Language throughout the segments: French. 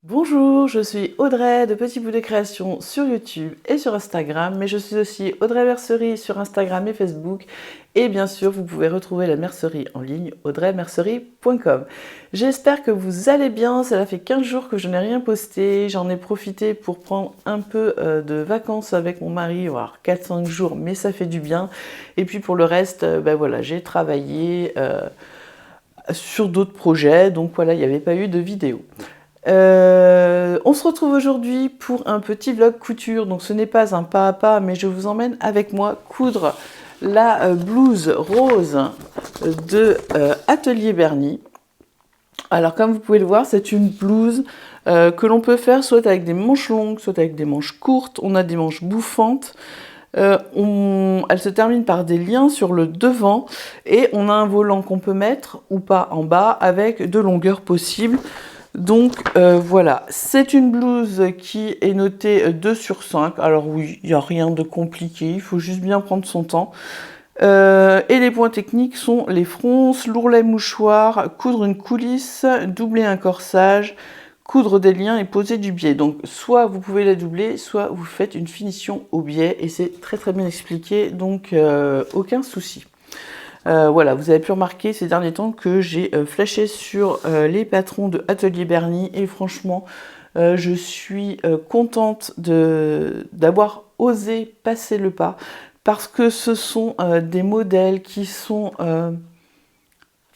Bonjour, je suis Audrey de Petit Bout de Création sur YouTube et sur Instagram, mais je suis aussi Audrey Mercerie sur Instagram et Facebook. Et bien sûr, vous pouvez retrouver la mercerie en ligne audreymercerie.com. J'espère que vous allez bien, cela fait 15 jours que je n'ai rien posté. J'en ai profité pour prendre un peu de vacances avec mon mari, voire 4-5 jours, mais ça fait du bien. Et puis pour le reste, voilà, j'ai travaillé sur d'autres projets, donc voilà, il n'y avait pas eu de vidéo. On se retrouve aujourd'hui pour un petit vlog couture, donc ce n'est pas un pas à pas, mais je vous emmène avec moi coudre la blouse rose de Atelier Berny. Alors comme vous pouvez le voir, c'est une blouse que l'on peut faire soit avec des manches longues, soit avec des manches courtes. On a des manches bouffantes. Elle se termine par des liens sur le devant et on a un volant qu'on peut mettre ou pas en bas avec de longueurs possibles. Donc voilà, c'est une blouse qui est notée 2 sur 5. Alors oui, il n'y a rien de compliqué, il faut juste bien prendre son temps. Et les points techniques sont les fronces, l'ourlet mouchoir, coudre une coulisse, doubler un corsage, coudre des liens et poser du biais. Donc soit vous pouvez la doubler, soit vous faites une finition au biais et c'est très très bien expliqué, donc aucun souci. Voilà, vous avez pu remarquer ces derniers temps que j'ai flashé sur les patrons de Atelier Berny et franchement, je suis contente d'avoir osé passer le pas parce que ce sont des modèles qui sont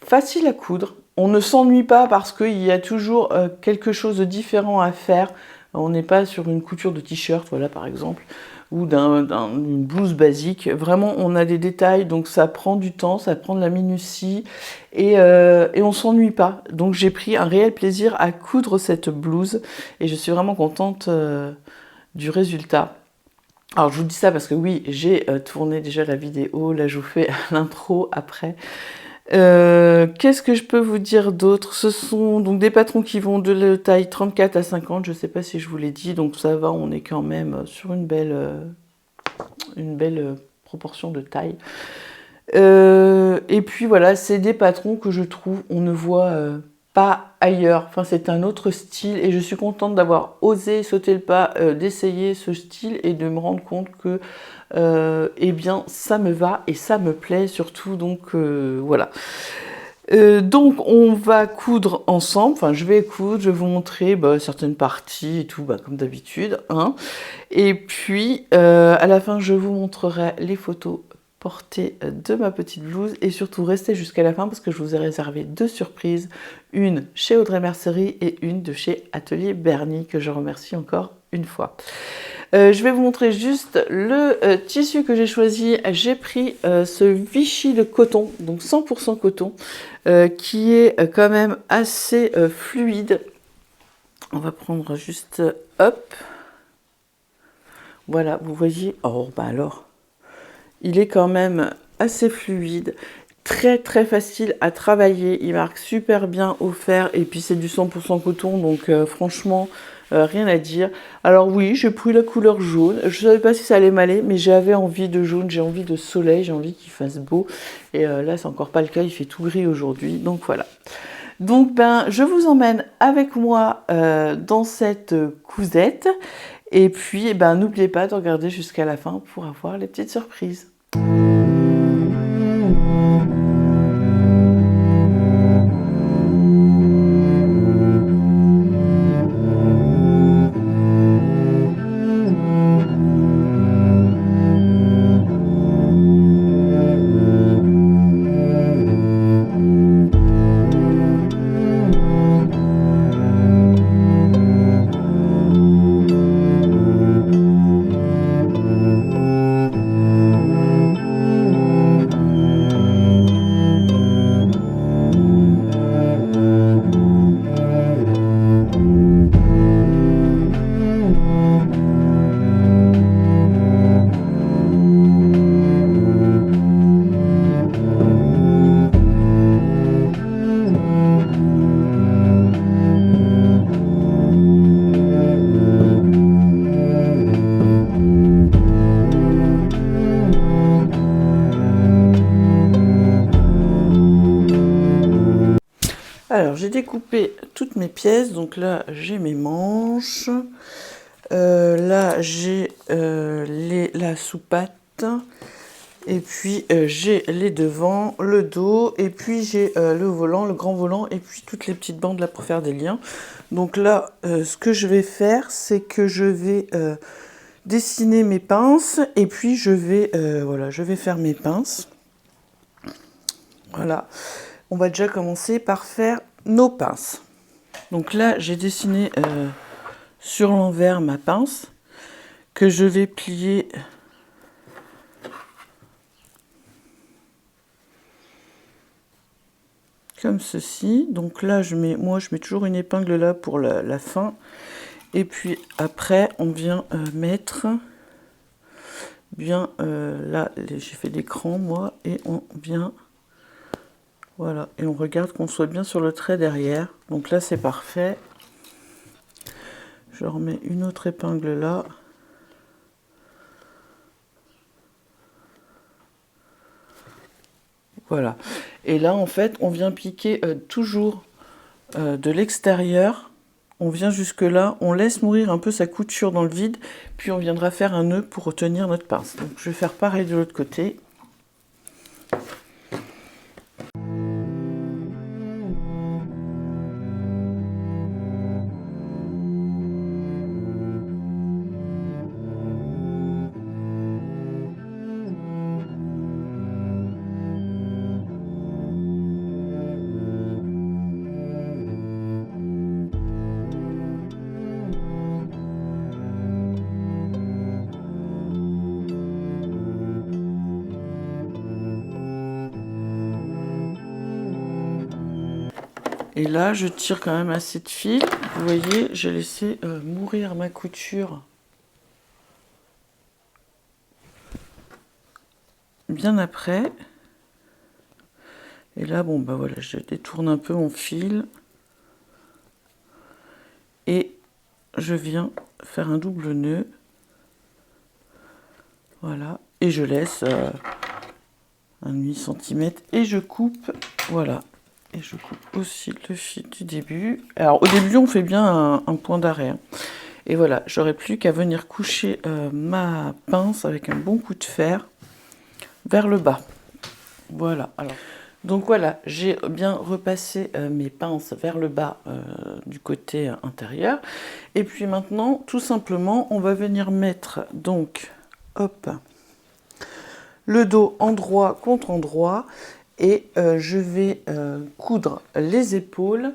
faciles à coudre. On ne s'ennuie pas parce qu'il y a toujours quelque chose de différent à faire. On n'est pas sur une couture de t-shirt, voilà par exemple, ou d'une blouse basique. Vraiment, on a des détails, donc ça prend du temps, ça prend de la minutie, et on s'ennuie pas. Donc j'ai pris un réel plaisir à coudre cette blouse, et je suis vraiment contente du résultat. Alors je vous dis ça parce que oui, j'ai tourné déjà la vidéo, là je vous fais l'intro après. Qu'est-ce que je peux vous dire d'autre? Ce sont donc des patrons qui vont de la taille 34 à 50, je ne sais pas si je vous l'ai dit, donc ça va, on est quand même sur une belle proportion de taille. Et puis voilà, c'est des patrons que je trouve, on ne voit pas ailleurs, enfin c'est un autre style et je suis contente d'avoir osé sauter le pas, d'essayer ce style et de me rendre compte que eh bien ça me va et ça me plaît surtout, donc voilà. Donc on va coudre ensemble, enfin je vais coudre, je vais vous montrer certaines parties et tout, comme d'habitude, hein. Et puis à la fin je vous montrerai les photos portée de ma petite blouse et surtout restez jusqu'à la fin parce que je vous ai réservé 2 surprises, une chez Audrey Mercerie et une de chez Atelier Berny que je remercie encore une fois. Je vais vous montrer juste le tissu que j'ai choisi. J'ai pris ce Vichy de coton, donc 100% coton, qui est quand même assez fluide. On va prendre juste, hop, voilà, vous voyez, oh alors, il est quand même assez fluide, très très facile à travailler, il marque super bien au fer et puis c'est du 100% coton, donc franchement rien à dire. Alors oui, j'ai pris la couleur jaune, je savais pas si ça allait m'aller, mais j'avais envie de jaune, j'ai envie de soleil, j'ai envie qu'il fasse beau, et là c'est encore pas le cas, il fait tout gris aujourd'hui, donc voilà. Donc je vous emmène avec moi dans cette cousette, et puis n'oubliez pas de regarder jusqu'à la fin pour avoir les petites surprises. Alors, j'ai découpé toutes mes pièces. Donc là, j'ai mes manches. Là, j'ai la soupate. Et puis, j'ai les devants, le dos. Et puis, j'ai le volant, le grand volant. Et puis, toutes les petites bandes là pour faire des liens. Donc là, ce que je vais faire, c'est que je vais dessiner mes pinces. Et puis, voilà, je vais faire mes pinces. Voilà. On va déjà commencer par faire nos pinces. Donc là, j'ai dessiné sur l'envers ma pince que je vais plier comme ceci. Donc là, moi, je mets toujours une épingle là pour la fin. Et puis après, on vient mettre bien là, j'ai fait des crans moi, et on vient... Voilà, et on regarde qu'on soit bien sur le trait derrière. Donc là, c'est parfait. Je remets une autre épingle là. Voilà. Et là, en fait, on vient piquer toujours de l'extérieur. On vient jusque là, on laisse mourir un peu sa couture dans le vide, puis on viendra faire un nœud pour retenir notre pince. Donc je vais faire pareil de l'autre côté. Et là, je tire quand même assez de fil. Vous voyez, j'ai laissé mourir ma couture bien après. Et là, bon, bah voilà, je détourne un peu mon fil. Et je viens faire un double nœud. Voilà. Et je laisse un demi-centimètre. Et je coupe, voilà. Et je coupe aussi le fil du début. Alors, au début, on fait bien un point d'arrêt. Hein. Et voilà, j'aurais plus qu'à venir coucher ma pince avec un bon coup de fer vers le bas. Voilà. Alors, donc voilà, j'ai bien repassé mes pinces vers le bas du côté intérieur. Et puis maintenant, tout simplement, on va venir mettre donc, hop, le dos endroit contre endroit. Et je vais coudre les épaules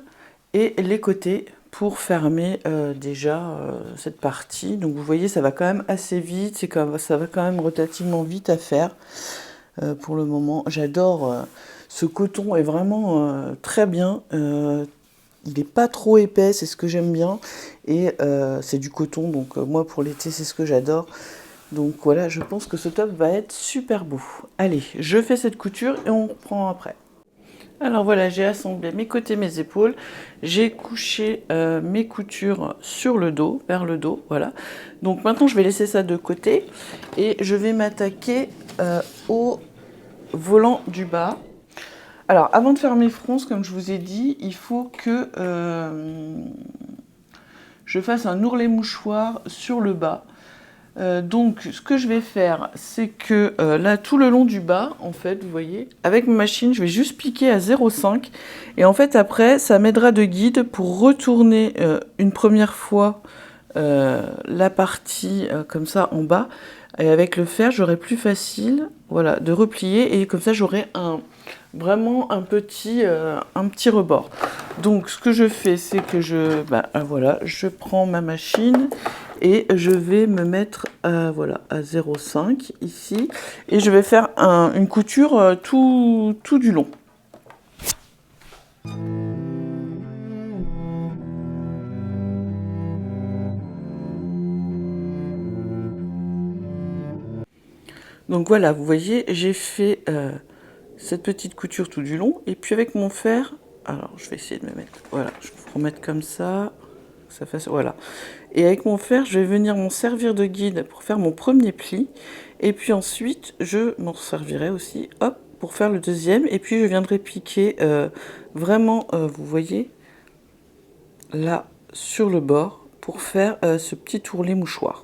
et les côtés pour fermer déjà cette partie. Donc vous voyez, ça va quand même assez vite, ça va quand même relativement vite à faire pour le moment. J'adore, ce coton est vraiment très bien. Il n'est pas trop épais, c'est ce que j'aime bien. Et c'est du coton, donc moi pour l'été, c'est ce que j'adore. Donc voilà, je pense que ce top va être super beau. Allez, je fais cette couture et on reprend après. Alors voilà, j'ai assemblé mes côtés, mes épaules. J'ai couché mes coutures sur le dos, vers le dos, voilà. Donc maintenant, je vais laisser ça de côté et je vais m'attaquer au volant du bas. Alors, avant de faire mes fronces, comme je vous ai dit, il faut que je fasse un ourlet mouchoir sur le bas. Donc, ce que je vais faire, c'est que là, tout le long du bas, en fait, vous voyez, avec ma machine, je vais juste piquer à 0,5. Et en fait, après, ça m'aidera de guide pour retourner une première fois la partie comme ça en bas. Et avec le fer, j'aurai plus facile, voilà, de replier. Et comme ça, j'aurai vraiment un petit rebord. Donc, ce que je fais, c'est que voilà, je prends ma machine et je vais me mettre voilà, à 0,5 ici. Et je vais faire une couture tout du long. Donc voilà, vous voyez, j'ai fait cette petite couture tout du long. Et puis avec mon fer, alors je vais essayer de me mettre, voilà, je vais vous remettre comme ça fasse, voilà. Et avec mon fer, je vais venir m'en servir de guide pour faire mon premier pli. Et puis ensuite, je m'en servirai aussi, hop, pour faire le deuxième. Et puis je viendrai piquer vraiment, vous voyez, là sur le bord pour faire ce petit tourlis mouchoir.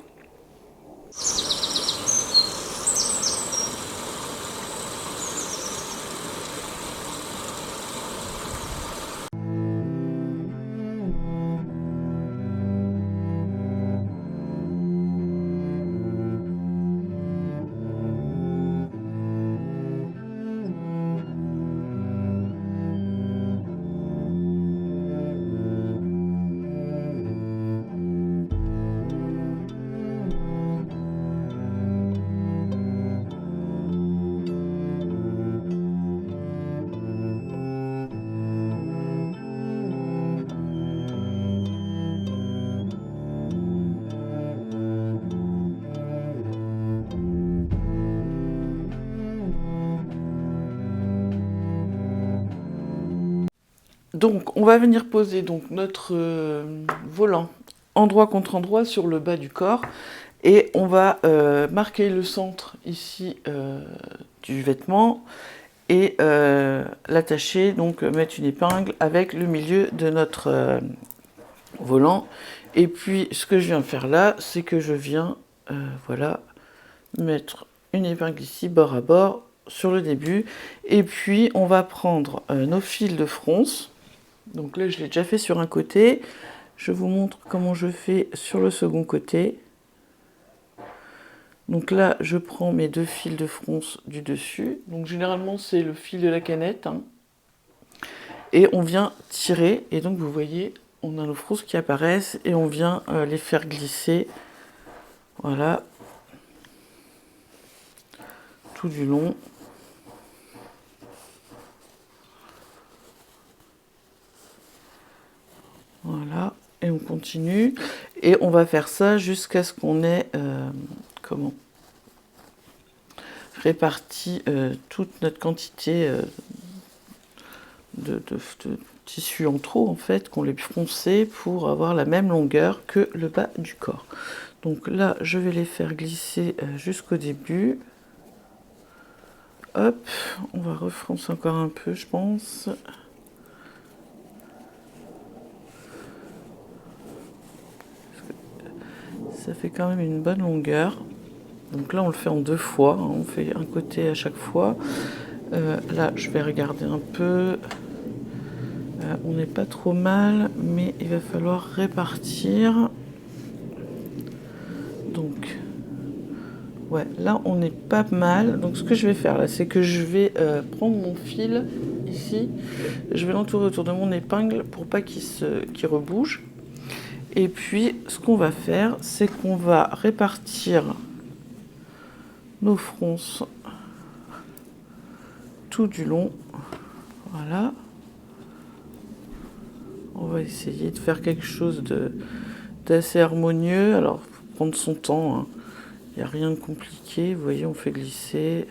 Donc, on va venir poser donc, notre volant endroit contre endroit sur le bas du corps et on va marquer le centre ici du vêtement et l'attacher, donc mettre une épingle avec le milieu de notre volant. Et puis, ce que je viens de faire là, c'est que je viens, voilà, mettre une épingle ici, bord à bord, sur le début. Et puis, on va prendre nos fils de fronce. Donc là, je l'ai déjà fait sur un côté. Je vous montre comment je fais sur le second côté. Donc là, je prends mes 2 fils de fronce du dessus. Donc généralement, c'est le fil de la canette. Hein. Et on vient tirer. Et donc, vous voyez, on a nos fronces qui apparaissent. Et on vient les faire glisser. Voilà. Tout du long. Voilà, et on continue. Et on va faire ça jusqu'à ce qu'on ait réparti toute notre quantité de tissu en trop, en fait, qu'on les froncé pour avoir la même longueur que le bas du corps. Donc là, je vais les faire glisser jusqu'au début. Hop, on va refroncer encore un peu, je pense. Ça fait quand même une bonne longueur. Donc là, on le fait en 2 fois. Hein. On fait un côté à chaque fois. Là, je vais regarder un peu. On n'est pas trop mal, mais il va falloir répartir. Donc, ouais, là, on n'est pas mal. Donc, ce que je vais faire, là, c'est que je vais prendre mon fil, ici. Je vais l'entourer autour de mon épingle pour pas qu'il rebouge. Et puis, ce qu'on va faire, c'est qu'on va répartir nos fronces tout du long. Voilà. On va essayer de faire quelque chose d'assez harmonieux. Alors, il faut prendre son temps. Hein. Il n'y a rien de compliqué. Vous voyez, on fait glisser.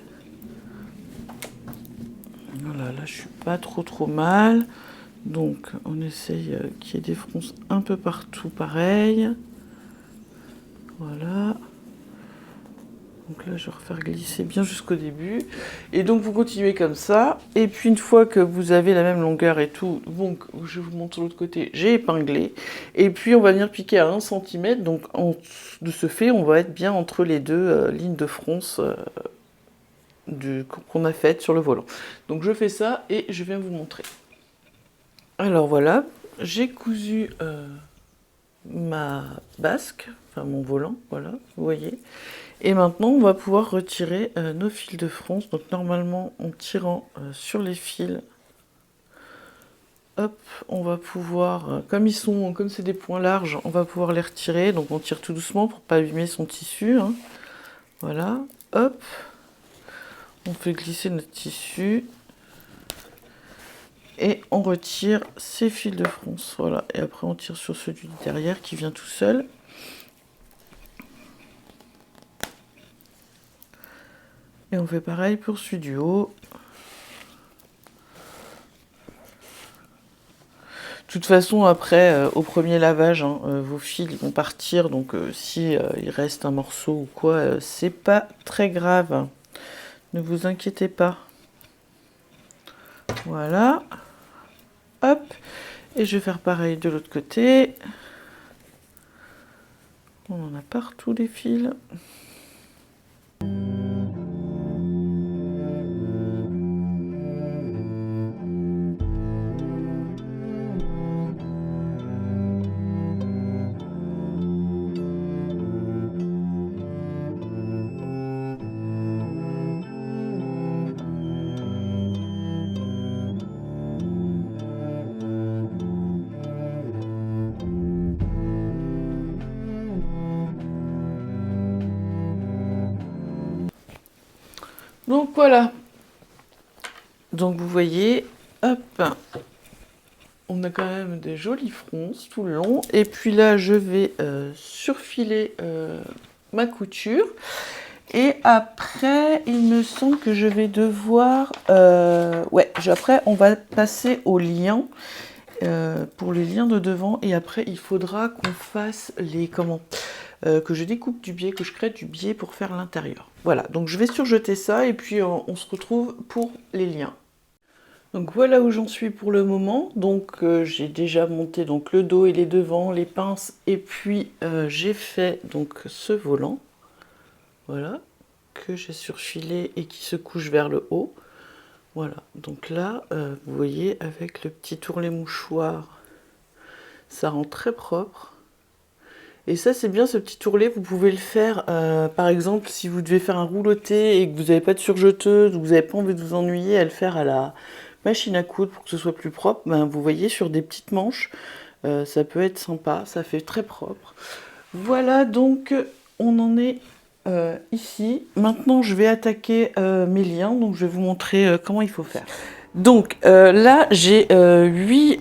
Voilà, là, je suis pas trop mal. Donc, on essaye qu'il y ait des fronces un peu partout pareil. Voilà. Donc là, je vais refaire glisser bien jusqu'au début. Et donc, vous continuez comme ça. Et puis, une fois que vous avez la même longueur et tout, donc, je vous montre de l'autre côté, j'ai épinglé. Et puis, on va venir piquer à 1 cm. Donc, de ce fait, on va être bien entre les 2 lignes de fronce qu'on a faites sur le volant. Donc, je fais ça et je viens vous montrer. Alors, voilà. J'ai cousu ma basque, enfin mon volant, voilà, vous voyez. Et maintenant, on va pouvoir retirer nos fils de fronce. Donc normalement, en tirant sur les fils, hop, on va pouvoir, comme c'est des points larges, on va pouvoir les retirer. Donc on tire tout doucement pour pas abîmer son tissu. Hein. Voilà, hop, on fait glisser notre tissu. Et on retire ces fils de fronce, voilà. Et après, on tire sur celui derrière qui vient tout seul. Et on fait pareil pour celui du haut. De toute façon, après, au premier lavage, hein, vos fils vont partir. Donc, si il reste un morceau ou quoi, c'est pas très grave. Ne vous inquiétez pas. Voilà. Hop. Et je vais faire pareil de l'autre côté. On en a partout les fils. Donc voilà. Donc vous voyez, hop, on a quand même des jolies fronces tout le long. Et puis là, je vais surfiler ma couture. Et après, il me semble que je vais devoir... après, on va passer au lien. Pour les liens de devant. Et après, il faudra qu'on fasse les... que je découpe du biais, que je crée du biais pour faire l'intérieur. Voilà, donc je vais surjeter ça et puis on se retrouve pour les liens. Donc voilà où j'en suis pour le moment. Donc j'ai déjà monté donc le dos et les devants, les pinces, et puis j'ai fait donc ce volant, voilà, que j'ai surfilé et qui se couche vers le haut. Voilà, donc là, vous voyez, avec le petit tourlet mouchoir, ça rend très propre. Et ça, c'est bien, ce petit tourlet, vous pouvez le faire, par exemple, si vous devez faire un rouloté et que vous n'avez pas de surjeteuse, ou que vous n'avez pas envie de vous ennuyer à le faire à la machine à coudre pour que ce soit plus propre, ben, vous voyez, sur des petites manches, ça peut être sympa, ça fait très propre. Voilà, donc, on en est ici. Maintenant, je vais attaquer mes liens, donc je vais vous montrer comment il faut faire. Donc, là, j'ai 8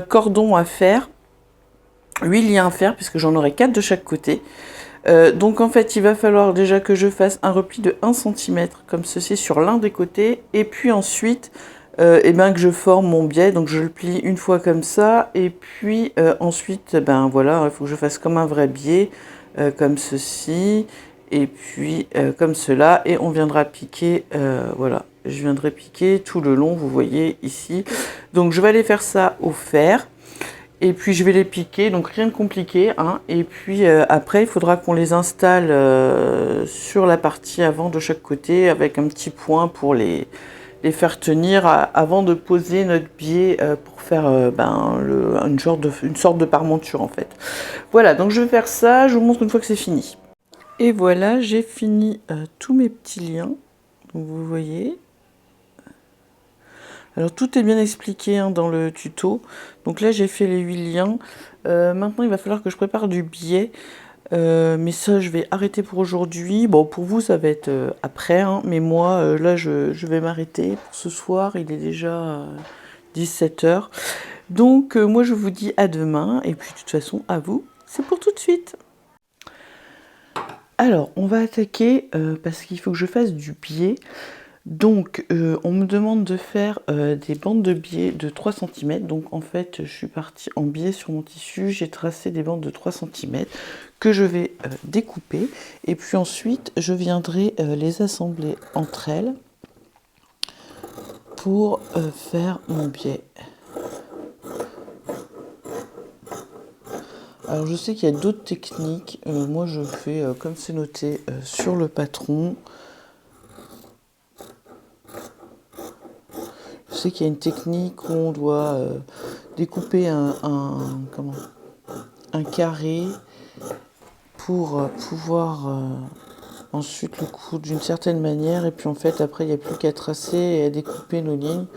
cordons à faire. 8 liens à faire puisque j'en aurai 4 de chaque côté. Donc en fait il va falloir déjà que je fasse un repli de 1 cm comme ceci sur l'un des côtés, et puis ensuite que je forme mon biais, donc je le plie une fois comme ça, et puis ensuite ben voilà, il faut que je fasse comme un vrai biais comme ceci, et puis comme cela, et on viendra piquer, voilà, je viendrai piquer tout le long, vous voyez ici. Donc je vais aller faire ça au fer. Et puis je vais les piquer, donc rien de compliqué, hein. Et puis après il faudra qu'on les installe sur la partie avant de chaque côté avec un petit point pour les faire tenir avant de poser notre biais pour faire une sorte de parmenture en fait. Voilà, donc je vais faire ça, je vous montre une fois que c'est fini. Et voilà, j'ai fini tous mes petits liens, donc vous voyez. Alors tout est bien expliqué hein, dans le tuto. Donc là j'ai fait les 8 liens. Maintenant il va falloir que je prépare du biais. Mais ça je vais arrêter pour aujourd'hui. Bon pour vous ça va être après. Hein, mais moi là je vais m'arrêter pour ce soir. Il est déjà 17 h. Donc moi je vous dis à demain. Et puis de toute façon à vous c'est pour tout de suite. Alors on va attaquer parce qu'il faut que je fasse du biais. Donc, on me demande de faire des bandes de biais de 3 cm. Donc, en fait, je suis partie en biais sur mon tissu. J'ai tracé des bandes de 3 cm que je vais découper. Et puis ensuite, je viendrai les assembler entre elles pour faire mon biais. Alors, je sais qu'il y a d'autres techniques. Moi, je fais comme c'est noté sur le patron. Je sais qu'il y a une technique où on doit découper un carré pour pouvoir ensuite le coudre d'une certaine manière, et puis en fait après il n'y a plus qu'à tracer et à découper nos lignes.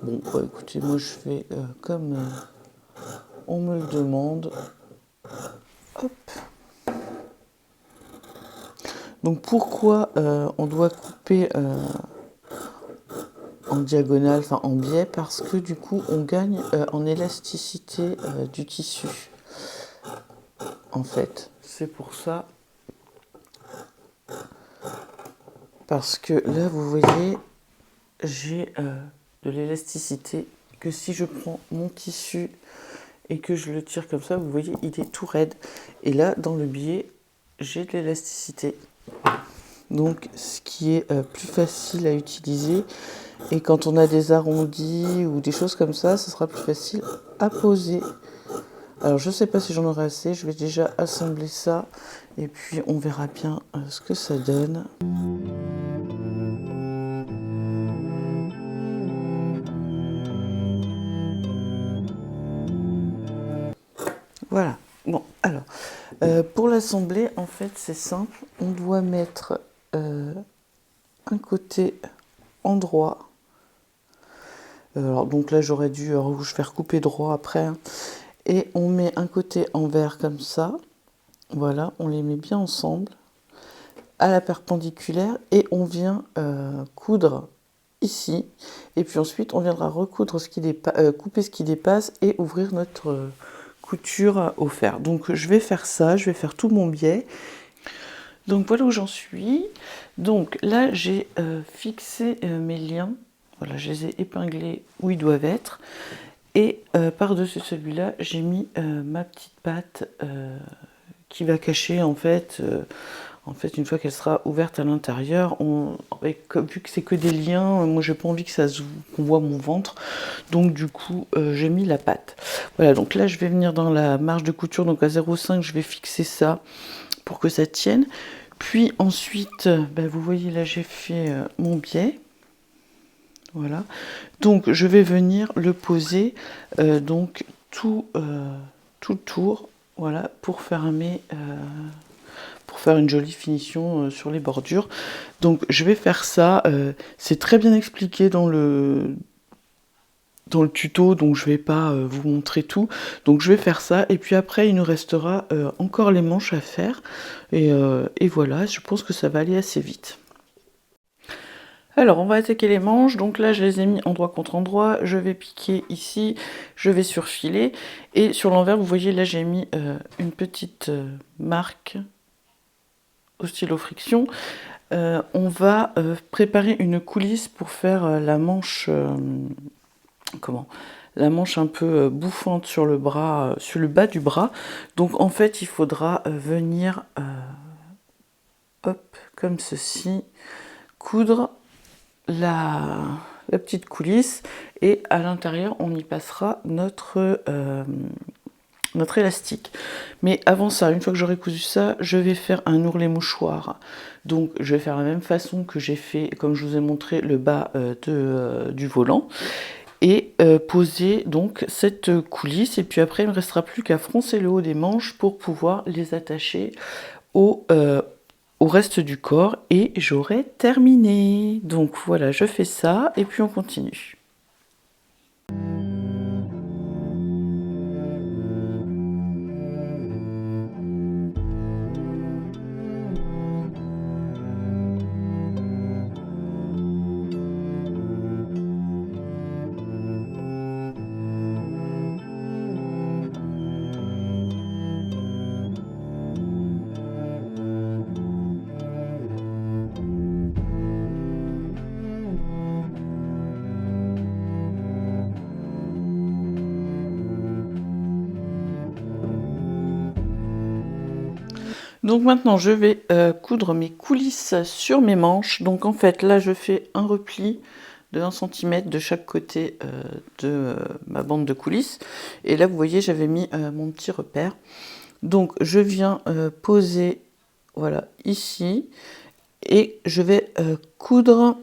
Bon bah, écoutez, moi je fais comme on me le demande. Hop. Donc pourquoi on doit couper en diagonale, enfin en biais, parce que du coup on gagne en élasticité du tissu. En fait, c'est pour ça. Parce que là, vous voyez, j'ai de l'élasticité, que si je prends mon tissu et que je le tire comme ça, vous voyez, il est tout raide. Et là, dans le biais, j'ai de l'élasticité. Donc, ce qui est plus facile à utiliser. Et quand on a des arrondis ou des choses comme ça sera plus facile à poser. Alors je sais pas si j'en aurai assez, je vais déjà assembler ça et puis on verra bien ce que ça donne. Voilà, bon alors pour l'assembler en fait c'est simple, on doit mettre un côté endroit. Alors donc là j'aurais dû faire couper droit après, hein. Et on met un côté envers comme ça, voilà, on les met bien ensemble à la perpendiculaire et on vient coudre ici et puis ensuite on viendra recoudre ce qui couper ce qui dépasse et ouvrir notre couture au fer. Donc je vais faire ça, je vais faire tout mon biais. Donc voilà où j'en suis. Donc là j'ai fixé mes liens, voilà, je les ai épinglés où ils doivent être. Et par-dessus celui-là, j'ai mis ma petite patte qui va cacher en fait une fois qu'elle sera ouverte à l'intérieur, vu que c'est que des liens, moi j'ai pas envie que qu'on voit mon ventre, donc du coup j'ai mis la patte. Voilà, donc là je vais venir dans la marge de couture, donc à 0,5 je vais fixer ça pour que ça tienne. Puis ensuite, vous voyez là j'ai fait mon biais. Voilà, donc je vais venir le poser donc tout le tour, voilà, pour fermer, pour faire une jolie finition sur les bordures. Donc je vais faire ça, c'est très bien expliqué dans le tuto, donc je vais pas vous montrer tout. Donc je vais faire ça, et puis après il nous restera encore les manches à faire, et voilà, je pense que ça va aller assez vite. Alors on va attaquer les manches, donc là je les ai mis endroit contre endroit, je vais piquer ici, je vais surfiler, et sur l'envers vous voyez là j'ai mis une petite marque au stylo friction. On va préparer une coulisse pour faire la manche, la manche un peu bouffante sur le bras, sur le bas du bras. Donc en fait il faudra venir, hop, comme ceci, coudre la petite coulisse, et à l'intérieur on y passera notre élastique. Mais avant ça, une fois que j'aurai cousu ça, je vais faire un ourlet mouchoir. Donc je vais faire la même façon que j'ai fait, comme je vous ai montré, le bas du volant, et poser donc cette coulisse, et puis après il ne me restera plus qu'à froncer le haut des manches pour pouvoir les attacher au reste du corps, et j'aurai terminé. Donc voilà, je fais ça et puis on continue. Donc maintenant je vais coudre mes coulisses sur mes manches. Donc en fait là je fais un repli de 1 cm de chaque côté de ma bande de coulisses. Et là vous voyez j'avais mis mon petit repère. Donc je viens poser, voilà, ici, et je vais coudre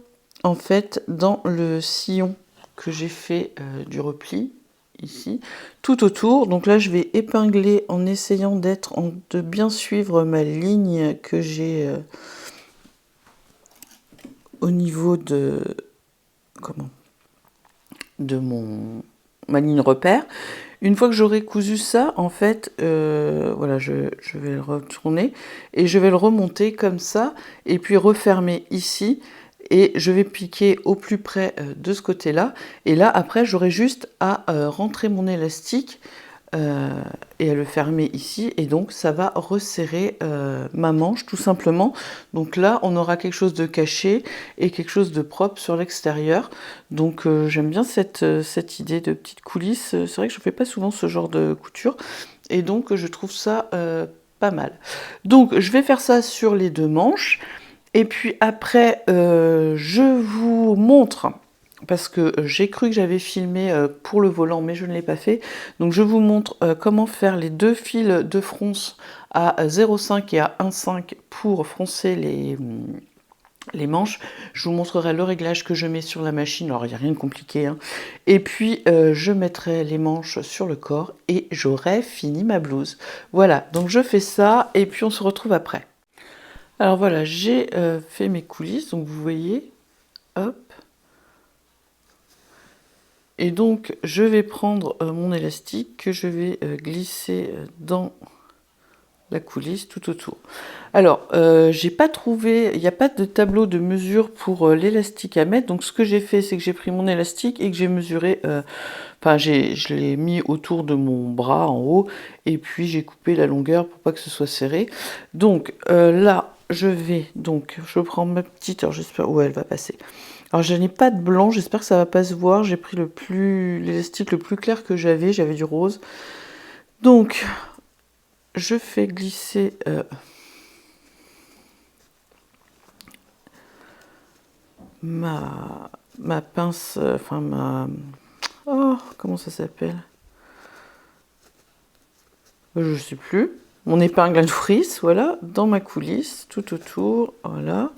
en fait dans le sillon que j'ai fait du repli ici, tout autour. Donc là je vais épingler en essayant de bien suivre ma ligne que j'ai au niveau de ma ligne repère. Une fois que j'aurai cousu ça, en fait, voilà, je vais le retourner et je vais le remonter comme ça, et puis refermer ici, et je vais piquer au plus près de ce côté-là. Et là, après, j'aurai juste à rentrer mon élastique et à le fermer ici, et donc ça va resserrer ma manche tout simplement. Donc là on aura quelque chose de caché et quelque chose de propre sur l'extérieur. Donc j'aime bien cette idée de petite coulisse. C'est vrai que je ne fais pas souvent ce genre de couture, et donc je trouve ça pas mal. Donc je vais faire ça sur les deux manches, et puis après je vous montre parce que j'ai cru que j'avais filmé pour le volant, mais je ne l'ai pas fait. Donc je vous montre comment faire les 2 fils de fronce à 0,5 et à 1,5 pour froncer les manches. Je vous montrerai le réglage que je mets sur la machine, alors il n'y a rien de compliqué, hein. Et puis je mettrai les manches sur le corps et j'aurai fini ma blouse. Voilà, donc je fais ça et puis on se retrouve après. Alors voilà, j'ai fait mes coulisses, donc vous voyez, hop. Et donc je vais prendre mon élastique que je vais glisser dans la coulisse tout autour. Alors, j'ai pas trouvé, il n'y a pas de tableau de mesure pour l'élastique à mettre, donc ce que j'ai fait, c'est que j'ai pris mon élastique et que j'ai mesuré, enfin je l'ai mis autour de mon bras en haut, et puis j'ai coupé la longueur pour pas que ce soit serré. Donc là, je prends ma petite, alors j'espère, ouais, elle va passer. Alors je n'ai pas de blanc, j'espère que ça va pas se voir, j'ai pris l'élastique le plus clair que j'avais du rose. Donc, je fais glisser ma pince, enfin oh, comment ça s'appelle? Je sais plus. Mon épingle à nourrice, voilà, dans ma coulisse, tout autour, voilà.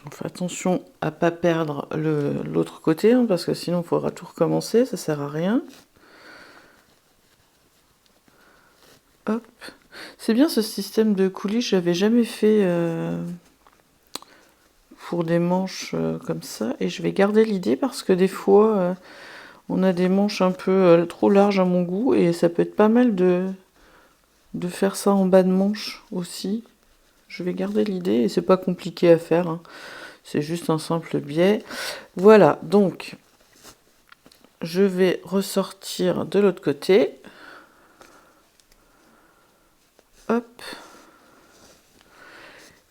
On fait attention à pas perdre l'autre côté, hein, parce que sinon il faudra tout recommencer, ça sert à rien. Hop. C'est bien ce système de coulisse, j'avais jamais fait pour des manches comme ça, et je vais garder l'idée parce que des fois on a des manches un peu trop larges à mon goût, et ça peut être pas mal de faire ça en bas de manche aussi. Je vais garder l'idée, et c'est pas compliqué à faire, hein. C'est juste un simple biais. Voilà, donc je vais ressortir de l'autre côté. Hop.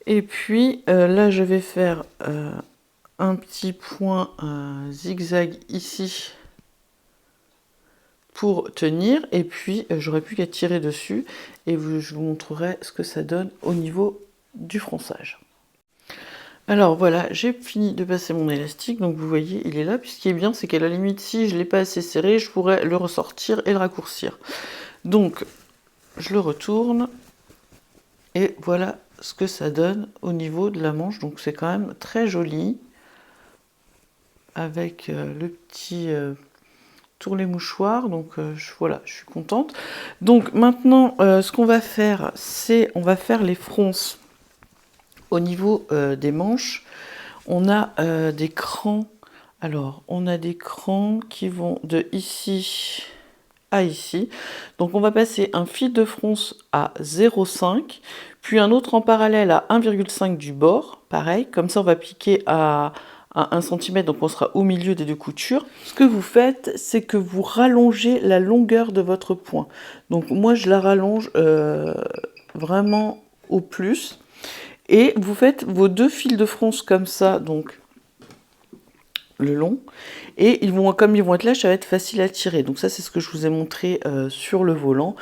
Et puis là, je vais faire un petit point zigzag ici pour tenir. Et puis, j'aurais plus qu'à tirer dessus. Et je vous montrerai ce que ça donne au niveau du fronçage. Alors voilà, j'ai fini de passer mon élastique, donc vous voyez, il est là. Puis ce qui est bien, c'est qu'à la limite, si je ne l'ai pas assez serré, je pourrais le ressortir et le raccourcir. Donc, je le retourne, et voilà ce que ça donne au niveau de la manche. Donc c'est quand même très joli, avec le petit tourne mouchoir. Donc voilà, je suis contente. Donc maintenant, ce qu'on va faire, c'est on va faire les fronces. Au niveau des manches, on a des crans. Alors, on a des crans qui vont de ici à ici. Donc, on va passer un fil de fronce à 0,5, puis un autre en parallèle à 1,5 du bord. Pareil, comme ça, on va piquer à 1 cm, donc on sera au milieu des deux coutures. Ce que vous faites, c'est que vous rallongez la longueur de votre point. Donc, moi, je la rallonge vraiment au plus. Et vous faites vos 2 fils de fronce comme ça, donc le long, et comme ils vont être là, ça va être facile à tirer. Donc ça, c'est ce que je vous ai montré sur le volant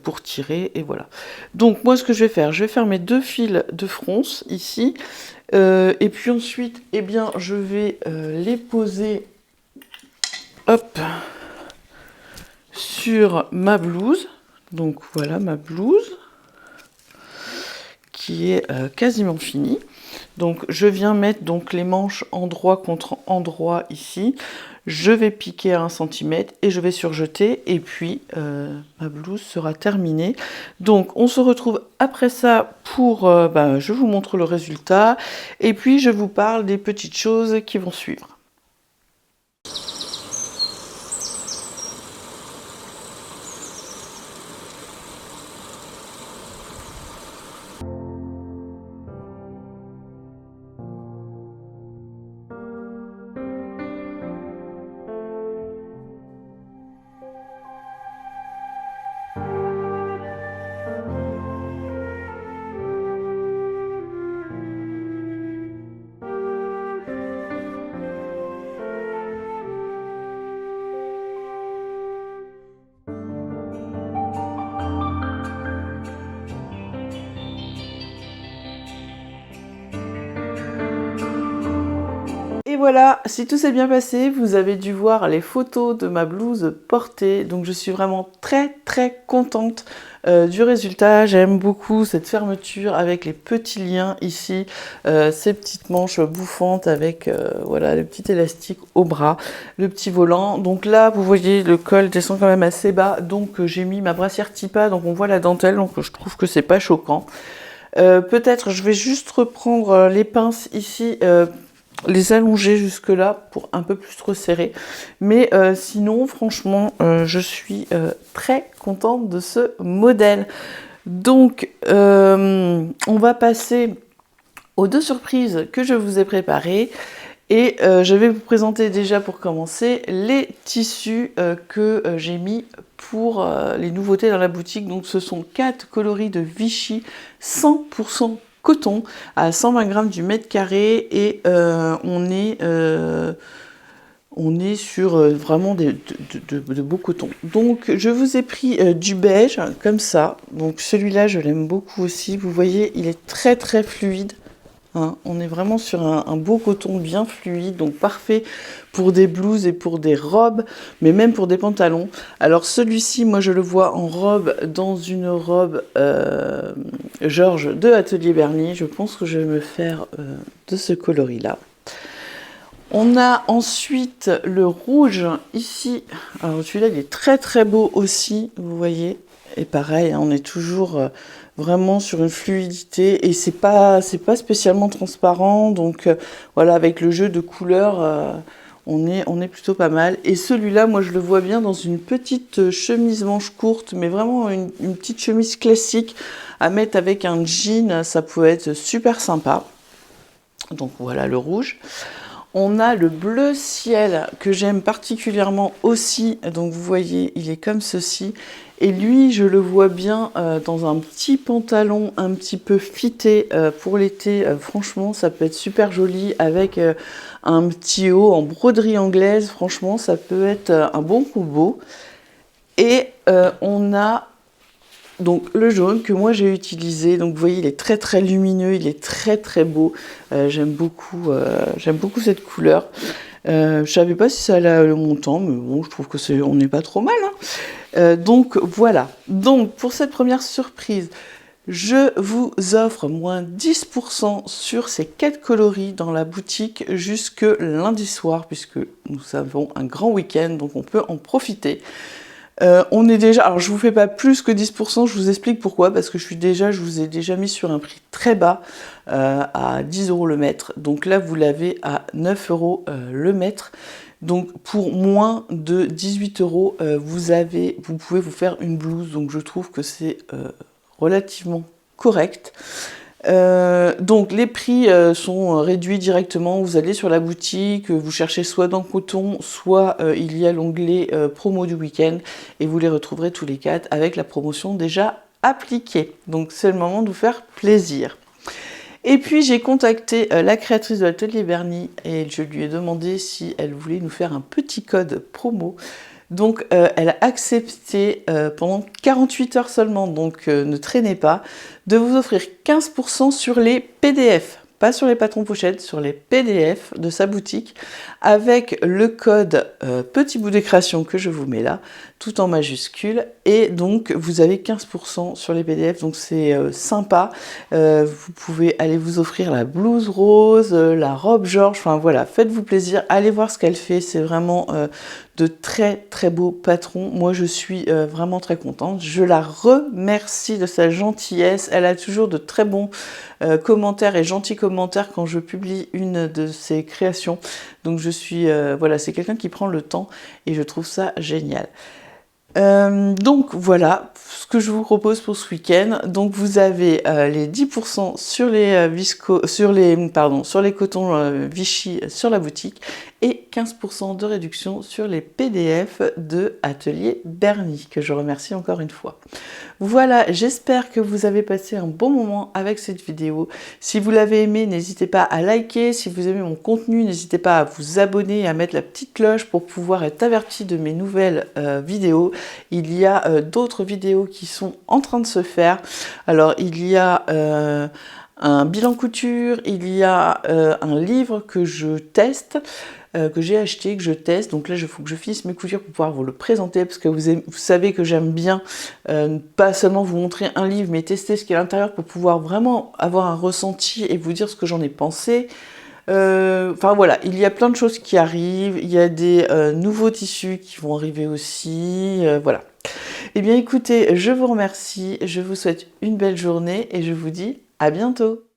pour tirer, et voilà. Donc moi, ce que je vais faire mes 2 fils de fronce ici, et puis ensuite, eh bien, je vais les poser, hop, sur ma blouse. Donc voilà ma blouse, qui est quasiment finie. Donc je viens mettre donc les manches endroit contre endroit ici. Je vais piquer à 1 cm et je vais surjeter, et puis ma blouse sera terminée. Donc on se retrouve après ça pour, je vous montre le résultat, et puis je vous parle des petites choses qui vont suivre. voilà, si tout s'est bien passé, vous avez dû voir les photos de ma blouse portée, donc je suis vraiment très contente du résultat. J'aime beaucoup cette fermeture avec les petits liens ici, ces petites manches bouffantes avec voilà, le petit élastique au bras, le petit volant. Donc là, vous voyez, le col descend quand même assez bas, donc j'ai mis ma brassière Tipa, donc on voit la dentelle, donc je trouve que c'est pas choquant. Peut-être je vais juste reprendre les pinces ici, les allonger jusque là pour un peu plus resserrer, mais sinon franchement je suis très contente de ce modèle. Donc on va passer aux deux surprises que je vous ai préparées. Et je vais vous présenter déjà pour commencer les tissus que j'ai mis pour les nouveautés dans la boutique. Donc ce sont 4 coloris de Vichy 100% coton à 120 grammes du mètre carré et on est sur vraiment de beaux cotons. Donc je vous ai pris du beige comme ça. Donc celui-là je l'aime beaucoup aussi. Vous voyez il est très fluide. Hein, on est vraiment sur un beau coton bien fluide, donc parfait pour des blouses et pour des robes, mais même pour des pantalons. Alors celui-ci, moi je le vois en robe, dans une robe Georges de Atelier Berny. Je pense que je vais me faire de ce coloris-là. On a ensuite le rouge ici. Alors celui-là, il est très beau aussi, vous voyez. Et pareil, on est toujours vraiment sur une fluidité et c'est pas spécialement transparent. Donc voilà, avec le jeu de couleurs, on est plutôt pas mal. Et celui-là, moi je le vois bien dans une petite chemise manche courte, mais vraiment une petite chemise classique à mettre avec un jean, ça peut être super sympa. Donc voilà le rouge. On a le bleu ciel que j'aime particulièrement aussi, donc vous voyez il est comme ceci, et lui je le vois bien dans un petit pantalon un petit peu fité pour l'été, franchement ça peut être super joli avec un petit haut en broderie anglaise, franchement ça peut être un bon combo. Et on a donc le jaune que moi j'ai utilisé, donc vous voyez il est très lumineux, il est très beau, j'aime beaucoup cette couleur. Je savais pas si ça allait le montant, mais bon je trouve que on n'est pas trop mal. Hein. Donc voilà, donc pour cette première surprise, je vous offre moins 10% sur ces 4 coloris dans la boutique jusque lundi soir, puisque nous avons un grand week-end, donc on peut en profiter. On est déjà, alors je vous fais pas plus que 10%, je vous explique pourquoi, parce que je vous ai déjà mis sur un prix très bas, à 10 € le mètre, donc là vous l'avez à 9 € le mètre, donc pour moins de 18 €, vous pouvez vous faire une blouse, donc je trouve que c'est relativement correct. Donc les prix sont réduits directement, vous allez sur la boutique, vous cherchez soit dans coton, soit il y a l'onglet promo du week-end et vous les retrouverez tous les 4 avec la promotion déjà appliquée. Donc c'est le moment de vous faire plaisir. Et puis j'ai contacté la créatrice de l'Atelier Berny et je lui ai demandé si elle voulait nous faire un petit code promo. Donc elle a accepté pendant 48 heures seulement, donc ne traînez pas, de vous offrir 15% sur les PDF, pas sur les patrons pochettes, sur les PDF de sa boutique, avec le code petit bout de création que je vous mets là, tout en majuscule, et donc vous avez 15% sur les PDF, donc c'est sympa. Vous pouvez aller vous offrir la blouse rose, la robe Georges, enfin voilà, faites-vous plaisir, allez voir ce qu'elle fait, c'est vraiment de très beaux patrons. Moi je suis vraiment très contente, je la remercie de sa gentillesse, elle a toujours de très bons commentaires et gentils commentaires quand je publie une de ses créations, donc je suis, voilà, c'est quelqu'un qui prend le temps et je trouve ça génial. Donc voilà ce que je vous propose pour ce week-end. Donc vous avez les 10% sur les sur les cotons Vichy sur la boutique et 15% de réduction sur les PDF de Atelier Berny, que je remercie encore une fois. Voilà, j'espère que vous avez passé un bon moment avec cette vidéo. Si vous l'avez aimé, n'hésitez pas à liker. Si vous aimez mon contenu, n'hésitez pas à vous abonner et à mettre la petite cloche pour pouvoir être averti de mes nouvelles vidéos. Il y a d'autres vidéos qui sont en train de se faire. Alors, il y a un bilan couture, il y a un livre que je teste, que j'ai acheté, que je teste. Donc là, il faut que je finisse mes coutures pour pouvoir vous le présenter, parce que vous savez que j'aime bien pas seulement vous montrer un livre, mais tester ce qu'il y a à l'intérieur pour pouvoir vraiment avoir un ressenti et vous dire ce que j'en ai pensé. Enfin voilà, il y a plein de choses qui arrivent, il y a des nouveaux tissus qui vont arriver aussi, voilà. Eh bien écoutez, je vous remercie, je vous souhaite une belle journée et je vous dis à bientôt.